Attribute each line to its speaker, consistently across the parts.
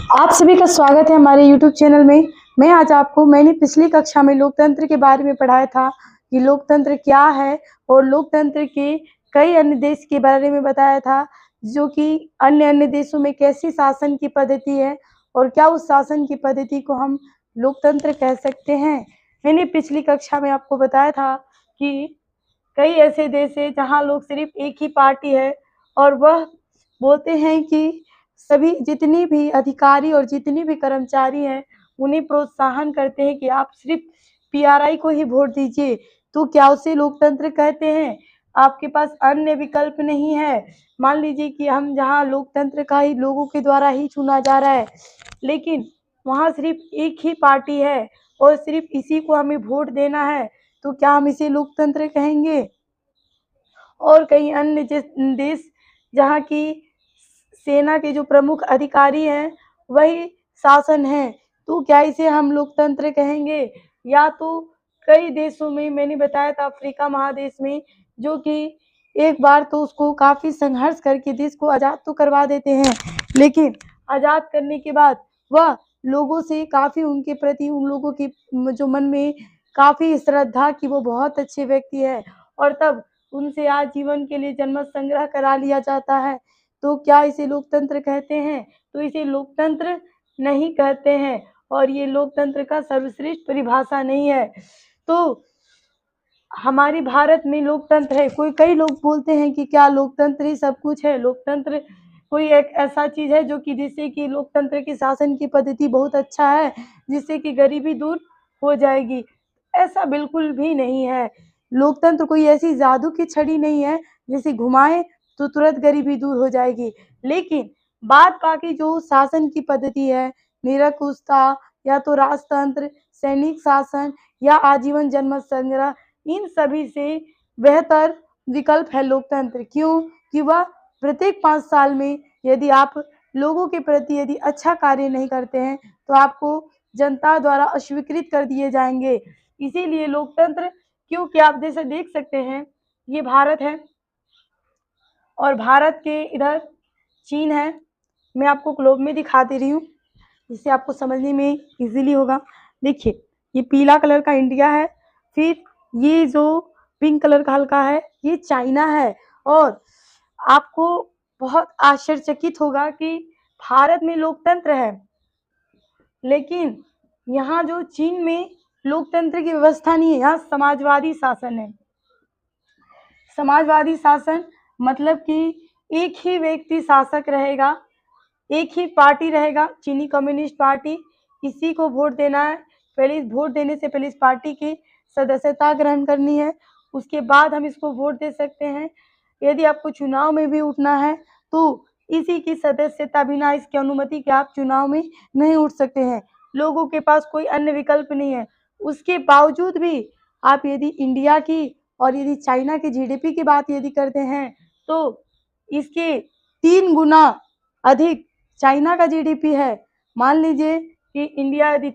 Speaker 1: आप सभी का स्वागत है हमारे YouTube चैनल में। मैंने पिछली कक्षा में लोकतंत्र के बारे में पढ़ाया था कि लोकतंत्र क्या है और लोकतंत्र के कई अन्य देश के बारे में बताया था, जो कि अन्य देशों में कैसी शासन की पद्धति है और क्या उस शासन की पद्धति को हम लोकतंत्र कह सकते हैं। मैंने पिछली कक्षा में आपको बताया था कि कई ऐसे देश हैं जहाँ लोग सिर्फ एक ही पार्टी है और वह बोलते हैं कि सभी जितनी भी अधिकारी और जितनी भी कर्मचारी हैं, उन्हें प्रोत्साहन करते हैं कि आप सिर्फ पीआरआई को ही वोट दीजिए। तो क्या उसे लोकतंत्र कहते हैं? आपके पास अन्य विकल्प नहीं है। मान लीजिए कि हम जहाँ लोकतंत्र का ही लोगों के द्वारा ही चुना जा रहा है, लेकिन वहाँ सिर्फ एक ही पार्टी है और सिर्फ इसी को हमें वोट देना है, तो क्या हम इसे लोकतंत्र कहेंगे? और कई अन्य देश जहाँ की सेना के जो प्रमुख अधिकारी हैं वही शासन है, तो क्या इसे हम लोकतंत्र कहेंगे? या तो कई देशों में मैंने बताया था अफ्रीका महादेश में, जो कि एक बार तो उसको काफ़ी संघर्ष करके देश को आज़ाद तो करवा देते हैं, लेकिन आज़ाद करने के बाद वह लोगों से काफ़ी उनके प्रति उन लोगों की जो मन में काफ़ी श्रद्धा कि वो बहुत अच्छे व्यक्ति है और तब उनसे आजीवन के लिए जनमत संग्रह करा लिया जाता है। तो क्या इसे लोकतंत्र कहते हैं? तो इसे लोकतंत्र नहीं कहते हैं और ये लोकतंत्र का सर्वश्रेष्ठ परिभाषा नहीं है। तो हमारे भारत में लोकतंत्र है, कई लोग बोलते हैं कि क्या लोकतंत्र ही सब कुछ है? लोकतंत्र कोई एक ऐसा चीज़ है जो कि जिससे कि लोकतंत्र की शासन की पद्धति बहुत अच्छा है, जिससे कि गरीबी दूर हो जाएगी। ऐसा बिल्कुल भी नहीं है। लोकतंत्र कोई ऐसी जादू की छड़ी नहीं है, जिसे घुमाएँ तो तुरंत गरीबी दूर हो जाएगी। लेकिन बात बाकी जो शासन की पद्धति है, निरंकुशता या तो राजतंत्र, सैनिक शासन या आजीवन जनमत संग्रह, इन सभी से बेहतर विकल्प है लोकतंत्र। क्यों? कि वह प्रत्येक 5 साल में यदि आप लोगों के प्रति यदि अच्छा कार्य नहीं करते हैं, तो आपको जनता द्वारा अस्वीकृत कर दिए जाएँगे। इसीलिए लोकतंत्र, क्योंकि आप जैसे देख सकते हैं, ये भारत है और भारत के इधर चीन है। मैं आपको ग्लोब में दिखा दे रही हूँ, जिससे आपको समझने में ईज़िली होगा। देखिए, ये पीला कलर का इंडिया है, फिर ये जो पिंक कलर का हल्का है, ये चाइना है और आपको बहुत आश्चर्यचकित होगा कि भारत में लोकतंत्र है, लेकिन यहाँ जो चीन में लोकतंत्र की व्यवस्था नहीं है, यहाँ समाजवादी शासन है। समाजवादी शासन मतलब कि एक ही व्यक्ति शासक रहेगा, एक ही पार्टी रहेगा, चीनी कम्युनिस्ट पार्टी, इसी को वोट देना है। पहले इस वोट देने से पहले इस पार्टी की सदस्यता ग्रहण करनी है, उसके बाद हम इसको वोट दे सकते हैं। यदि आपको चुनाव में भी उठना है, तो इसी की सदस्यता बिना इसकी अनुमति के आप चुनाव में नहीं उठ सकते हैं। लोगों के पास कोई अन्य विकल्प नहीं है। उसके बावजूद भी आप यदि इंडिया की और यदि चाइना की जीडीपी की बात यदि करते हैं, तो इसके 3 गुना अधिक चाइना का जीडीपी है। मान लीजिए कि इंडिया यदि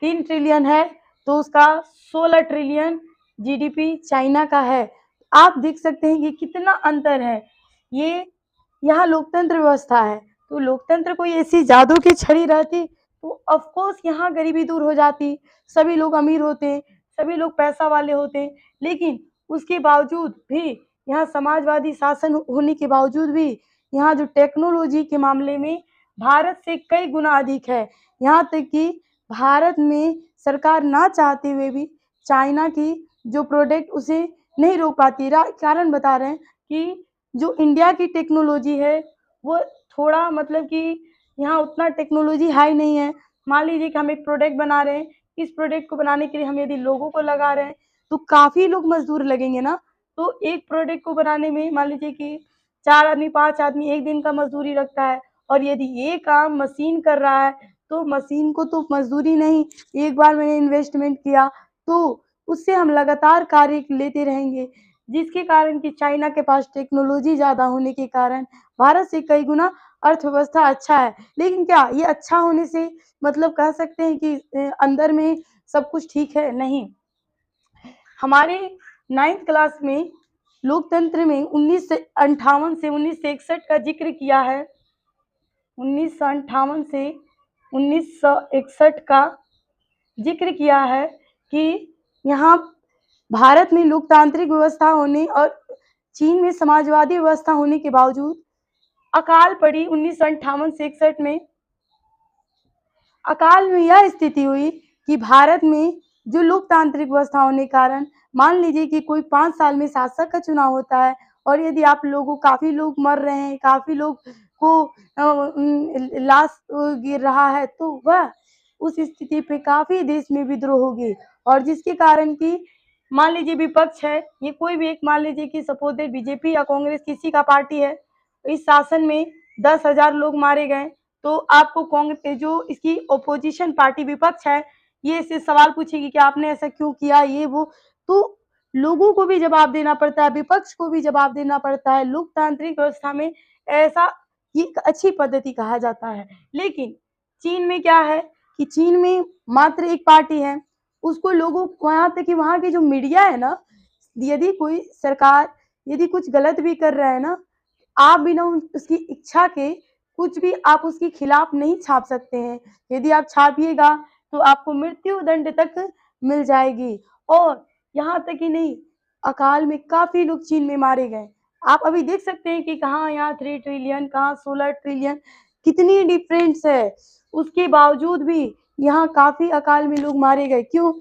Speaker 1: 3 ट्रिलियन है, तो उसका 16 ट्रिलियन जीडीपी चाइना का है। आप देख सकते हैं कि कितना अंतर है। ये यहाँ लोकतंत्र व्यवस्था है, तो लोकतंत्र कोई ऐसी जादू की छड़ी रहती तो ऑफ कोर्स यहाँ गरीबी दूर हो जाती, सभी लोग अमीर होते, सभी लोग पैसा वाले होते। लेकिन उसके बावजूद भी यहाँ समाजवादी शासन होने के बावजूद भी यहाँ जो टेक्नोलॉजी के मामले में भारत से कई गुना अधिक है। यहाँ तक कि भारत में सरकार ना चाहते हुए भी चाइना की जो प्रोडक्ट उसे नहीं रोक पाती। कारण बता रहे हैं कि जो इंडिया की टेक्नोलॉजी है, वो थोड़ा मतलब कि यहाँ उतना टेक्नोलॉजी हाई नहीं है। मान लीजिए कि हम एक प्रोडक्ट बना रहे हैं, इस प्रोडक्ट को बनाने के लिए हम यदि लोगों को लगा रहे हैं, तो काफ़ी लोग मज़दूर लगेंगे ना। तो एक प्रोडक्ट को बनाने में मान लीजिए कि 4 आदमी, 5 आदमी 1 दिन का मज़दूरी लगता है और यदि ये काम मशीन कर रहा है, तो मशीन को तो मज़दूरी नहीं, एक बार मैंने इन्वेस्टमेंट किया, तो उससे हम लगातार कार्य लेते रहेंगे। जिसके कारण कि चाइना के पास टेक्नोलॉजी ज़्यादा होने के कारण भारत से कई गुना अर्थव्यवस्था अच्छा है। लेकिन क्या ये अच्छा होने से मतलब कह सकते हैं कि अंदर में सब कुछ ठीक है? नहीं। हमारे 9th क्लास में लोकतंत्र में 1958 से 1961 का ज़िक्र किया है 1958 से 1961 का जिक्र किया है कि यहाँ भारत में लोकतांत्रिक व्यवस्था होने और चीन में समाजवादी व्यवस्था होने के बावजूद अकाल पड़ी 1958 से 61 में। अकाल में यह स्थिति हुई कि भारत में जो लोकतांत्रिक व्यवस्था होने के कारण मान लीजिए कि कोई 5 साल में शासक का चुनाव होता है और यदि आप लोगों काफ़ी लोग मर रहे हैं, काफ़ी लोग को लाश गिर रहा है, तो वह उस स्थिति पे काफ़ी देश में विद्रोह होगी और जिसके कारण कि मान लीजिए विपक्ष है, ये कोई भी एक मान लीजिए कि सपोज दैट बीजेपी या कांग्रेस किसी का पार्टी है, इस शासन में 10,000 लोग मारे गए, तो आपको कांग्रेस जो इसकी ओपोजिशन पार्टी विपक्ष है, ये इससे सवाल पूछेगी कि आपने ऐसा क्यों किया, ये वो। तो लोगों को भी जवाब देना पड़ता है, विपक्ष को भी जवाब देना पड़ता है। लोकतांत्रिक व्यवस्था में ऐसा ये एक अच्छी पद्धति कहा जाता है। लेकिन चीन में क्या है कि चीन में मात्र एक पार्टी है, उसको लोगों वहाँ तक कि वहाँ की जो मीडिया है ना, यदि कोई सरकार यदि कुछ गलत भी कर रहा है ना, आप बिना उसकी इच्छा के कुछ भी आप उसके खिलाफ नहीं छाप सकते हैं। यदि आप छापिएगा तो आपको मृत्यु दंड तक मिल जाएगी और यहाँ तक ही नहीं, अकाल में काफ़ी लोग चीन में मारे गए। आप अभी देख सकते हैं कि कहाँ यहाँ 3 ट्रिलियन, कहाँ 16 ट्रिलियन, कितनी डिफरेंस है। उसके बावजूद भी यहाँ काफ़ी अकाल में लोग मारे गए। क्यों?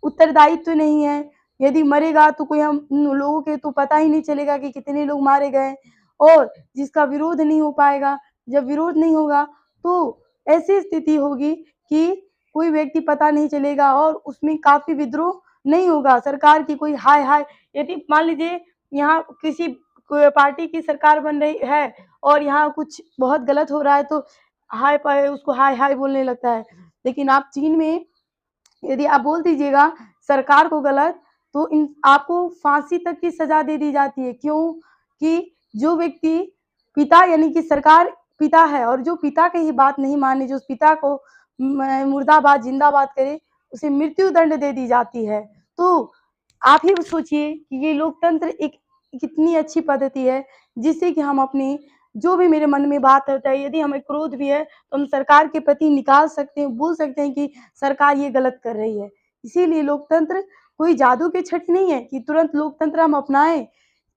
Speaker 1: उत्तरदायित्व तो नहीं है। यदि मरेगा तो कोई हम लोगों के तो पता ही नहीं चलेगा कि कितने लोग मारे गए और जिसका विरोध नहीं हो पाएगा। जब विरोध नहीं होगा तो ऐसी स्थिति होगी कि कोई व्यक्ति पता नहीं चलेगा और उसमें काफ़ी विद्रोह नहीं होगा। सरकार की कोई हाय-हाय यदि मान लीजिए यहाँ किसी पार्टी की सरकार बन रही है और यहाँ कुछ बहुत गलत हो रहा है तो उसको हाय-हाय बोलने लगता है। लेकिन आप चीन में यदि आप बोल दीजिएगा सरकार को गलत तो इन आपको फांसी तक की सजा दे दी जाती है। क्यों? कि जो व्यक्ति पिता यानी कि सरकार पिता है और जो पिता की ही बात नहीं माने, जो उस पिता को मुर्दाबाद जिंदाबाद करे, उसे मृत्यु दंड दे दी जाती है। तो आप ही सोचिए कि ये लोकतंत्र एक कितनी अच्छी पद्धति है जिससे कि हम अपने जो भी मेरे मन में बात होता है, यदि हमें क्रोध भी है तो हम सरकार के प्रति निकाल सकते हैं, बोल सकते हैं कि सरकार ये गलत कर रही है। इसीलिए लोकतंत्र कोई जादू की छड़ी नहीं है कि तुरंत लोकतंत्र हम अपनाएँ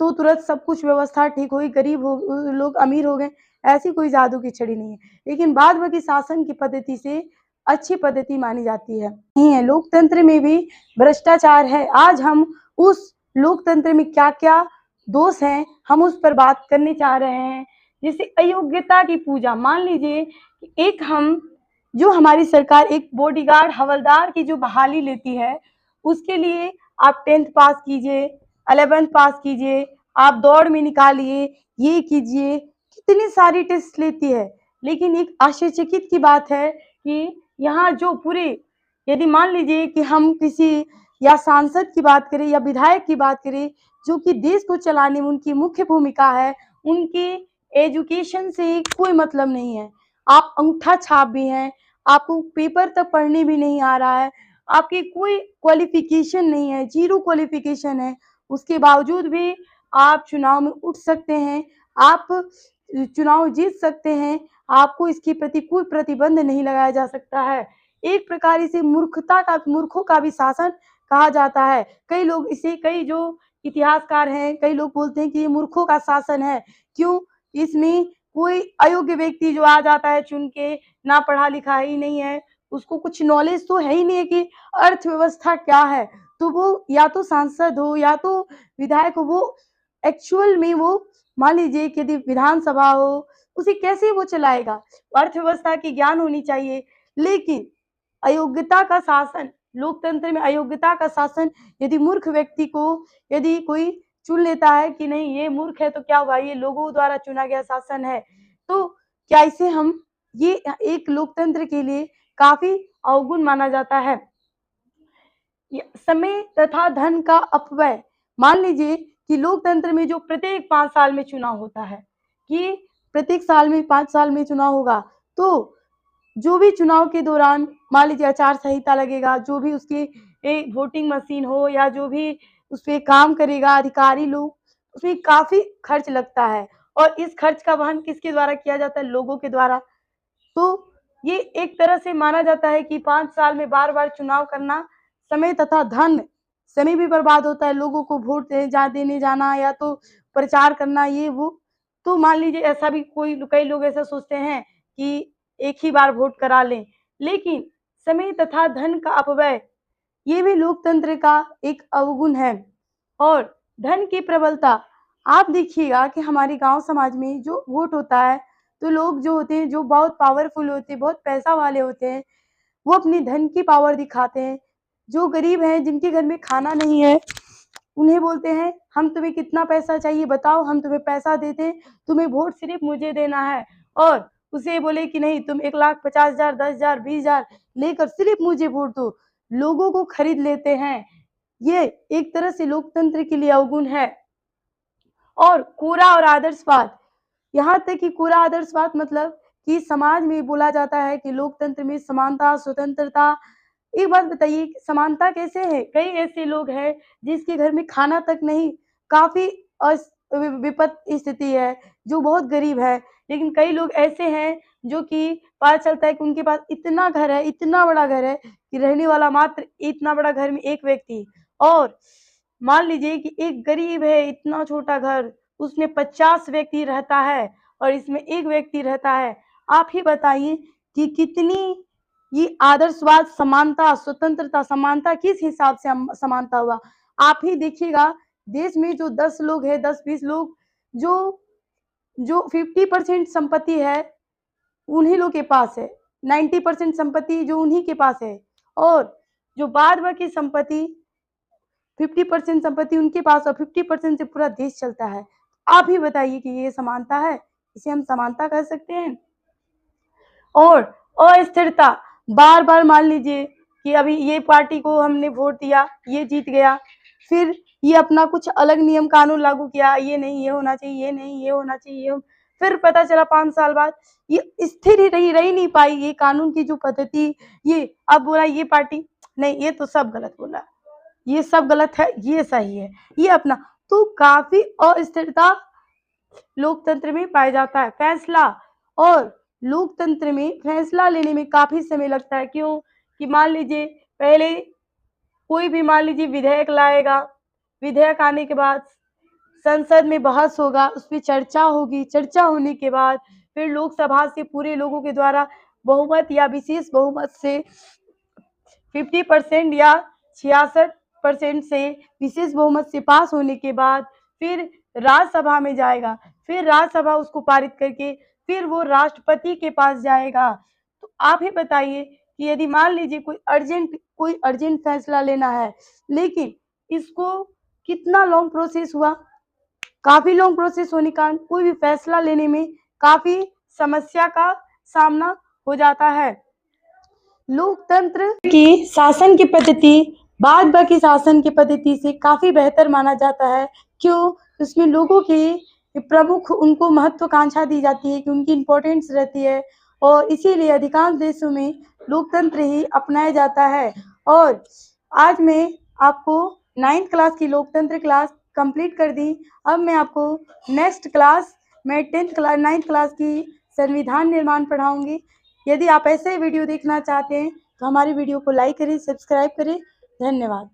Speaker 1: तो तुरंत सब कुछ व्यवस्था ठीक हुई, गरीब हो लोग अमीर हो गए, ऐसी कोई जादू की छड़ी नहीं है। लेकिन बाद बाकी शासन की पद्धति से अच्छी पद्धति मानी जाती है। नहीं है, लोकतंत्र में भी भ्रष्टाचार है। आज हम उस लोकतंत्र में क्या-क्या दोष हैं, हम उस पर बात करने जा रहे हैं। जैसे अयोग्यता की पूजा, मान लीजिए कि एक हम जो हमारी सरकार एक बॉडीगार्ड, हवलदार की जो बहाली लेती है, उसके लिए आप 10th पास कीजिए, 11th पास कीजिए, आप दौड़ में निकालिए, ये कीजिए, कितनी सारी टेस्ट लेती है। लेकिन एक आश्चर्यचकित की बात है कि यहाँ जो पूरे यदि मान लीजिए कि हम किसी या सांसद की बात करें या विधायक की बात करें, जो कि देश को चलाने में उनकी मुख्य भूमिका है, उनकी एजुकेशन से कोई मतलब नहीं है। आप अंगूठा छाप भी हैं, आपको पेपर तक पढ़ने भी नहीं आ रहा है, आपकी कोई क्वालिफ़िकेशन नहीं है, ज़ीरो क्वालिफ़िकेशन है, उसके बावजूद भी आप चुनाव में उठ सकते हैं, आप चुनाव जीत सकते हैं, आपको इसके प्रति कोई प्रतिबंध नहीं लगाया जा सकता है। एक प्रकार इसे मूर्खों का भी शासन कहा जाता है। कई लोग इसे कई जो इतिहासकार हैं, कई लोग बोलते हैं कि ये मूर्खों का शासन है। क्यों? इसमें कोई अयोग्य व्यक्ति जो आ जाता है चुन के, ना पढ़ा-लिखा ही नहीं है, उसको कुछ नॉलेज तो है ही नहीं है कि अर्थव्यवस्था क्या है, तो वो या तो सांसद हो या तो विधायक हो, वो एक्चुअल में वो मान लीजिए कि यदि विधानसभा हो, उसे कैसे वो चलाएगा? अर्थव्यवस्था की ज्ञान होनी चाहिए, लेकिन अयोग्यता का शासन, लोकतंत्र में अयोग्यता का शासन यदि मूर्ख व्यक्ति को यदि कोई चुन लेता है कि नहीं ये मूर्ख है तो क्या हुआ, ये लोगों द्वारा चुना गया शासन है, तो क्या इसे हम ये एक लोकतंत्र के लिए काफ़ी अवगुण माना जाता है। समय तथा धन का अपव्यय, मान लीजिए कि लोकतंत्र में जो प्रत्येक 5 साल में चुनाव होता है, कि प्रत्येक साल में 5 साल में चुनाव होगा, तो जो भी चुनाव के दौरान मान लीजिए आचार संहिता लगेगा, जो भी उसकी एक वोटिंग मशीन हो या जो भी उसपे काम करेगा अधिकारी लोग, उसमें काफ़ी खर्च लगता है और इस खर्च का वहन किसके द्वारा किया जाता है? लोगों के द्वारा। तो ये एक तरह से माना जाता है कि 5 साल में बार-बार चुनाव करना समय तथा धन, समय भी बर्बाद होता है, लोगों को वोट देने जाना या तो प्रचार करना ये वो। तो मान लीजिए ऐसा भी कई लोग ऐसा सोचते हैं कि एक ही बार वोट करा लें, लेकिन समय तथा धन का अपव्यय ये भी लोकतंत्र का एक अवगुण है। और धन की प्रबलता, आप देखिएगा कि हमारे गाँव समाज में जो वोट होता है, तो लोग जो होते हैं, जो बहुत पावरफुल होते हैं, बहुत पैसा वाले होते हैं, वो अपनी धन की पावर दिखाते हैं। जो गरीब हैं, जिनके घर में खाना नहीं है, उन्हें बोलते हैं, हम तुम्हें कितना पैसा चाहिए बताओ, हम तुम्हें पैसा देते हैं, तुम्हें वोट सिर्फ मुझे देना है। और उसे बोले कि नहीं, तुम 1,50,000, 10,000, 20,000 लेकर सिर्फ मुझे वोट दो। लोगों को खरीद लेते हैं। ये एक तरह से लोकतंत्र के लिए अवगुण है। और कोरा और आदर्शवाद, यहाँ तक कि कोरा आदर्शवाद मतलब कि समाज में बोला जाता है कि लोकतंत्र में समानता, स्वतंत्रता। एक बात बताइए कि समानता कैसे है? कई ऐसे लोग हैं जिसके घर में खाना तक नहीं, काफ़ी विपत स्थिति है, जो बहुत गरीब है। लेकिन कई लोग ऐसे हैं जो कि पता चलता है कि उनके पास इतना घर है, इतना बड़ा घर है कि रहने वाला मात्र इतना बड़ा घर में 1 व्यक्ति। और मान लीजिए कि एक गरीब है, इतना छोटा घर, उसमें 50 व्यक्ति रहता है और इसमें 1 व्यक्ति रहता है। आप ही बताइए कि कितनी ये आदर्शवाद, समानता, स्वतंत्रता, समानता किस हिसाब से समानता हुआ? आप ही देखिएगा, देश में जो 10 लोग हैं, 10-20 लोग, जो जो 50% संपत्ति है, उन्हीं लोग के पास है। 90% संपत्ति जो उन्हीं के पास है और जो बाद बाकी संपत्ति 50% संपत्ति उनके पास और 50% से पूरा देश चलता है। आप ही बताइए कि ये समानता है? इसे हम समानता कह सकते हैं? और अस्थिरता, बार-बार मान लीजिए कि अभी ये पार्टी को हमने वोट दिया, ये जीत गया, फिर ये अपना कुछ अलग नियम कानून लागू किया, ये नहीं, ये होना चाहिए, ये नहीं, ये होना चाहिए, फिर पता चला 5 साल बाद ये स्थिर ही रह ही नहीं पाई ये कानून की जो पद्धति, ये अब बोला ये पार्टी, नहीं ये तो सब गलत बोला, ये सब गलत है, ये सही है, ये अपना। तो काफ़ी अस्थिरता लोकतंत्र में पाया जाता है। फैसला, और लोकतंत्र में फैसला लेने में काफ़ी समय लगता है। क्यों? कि मान लीजिए पहले कोई भी मान लीजिए विधेयक लाएगा, विधेयक आने के बाद संसद में बहस होगा, उसपे चर्चा होगी, चर्चा होने के बाद फिर लोकसभा से पूरे लोगों के द्वारा बहुमत या विशेष बहुमत से 50% या 66% से विशेष बहुमत से पास होने के बाद फिर राज्यसभा में जाएगा, फिर राज्यसभा उसको पारित करके फिर वो राष्ट्रपति के पास जाएगा। तो आप ही बताइए कि यदि मान लीजिए कोई अर्जेंट फैसला लेना है, लेकिन इसको कितना लॉन्ग प्रोसेस हुआ, काफ़ी लॉन्ग प्रोसेस होने के कारण कोई भी फैसला लेने में काफ़ी समस्या का सामना हो जाता है। लोकतंत्र की शासन की पद्धति बाद बाकी शासन की पद्धति से काफ़ी बेहतर माना जाता है। क्यों? उसमें लोगों की प्रमुख उनको महत्वाकांक्षा दी जाती है कि उनकी इम्पोर्टेंस रहती है और इसीलिए अधिकांश देशों में लोकतंत्र ही अपनाया जाता है। और आज मैं आपको 9th क्लास की लोकतंत्र क्लास कंप्लीट कर दी। अब मैं आपको नेक्स्ट क्लास मैं 9th क्लास की संविधान निर्माण पढ़ाऊँगी। यदि आप ऐसे वीडियो देखना चाहते हैं तो हमारी वीडियो को लाइक करें, सब्सक्राइब करें। धन्यवाद।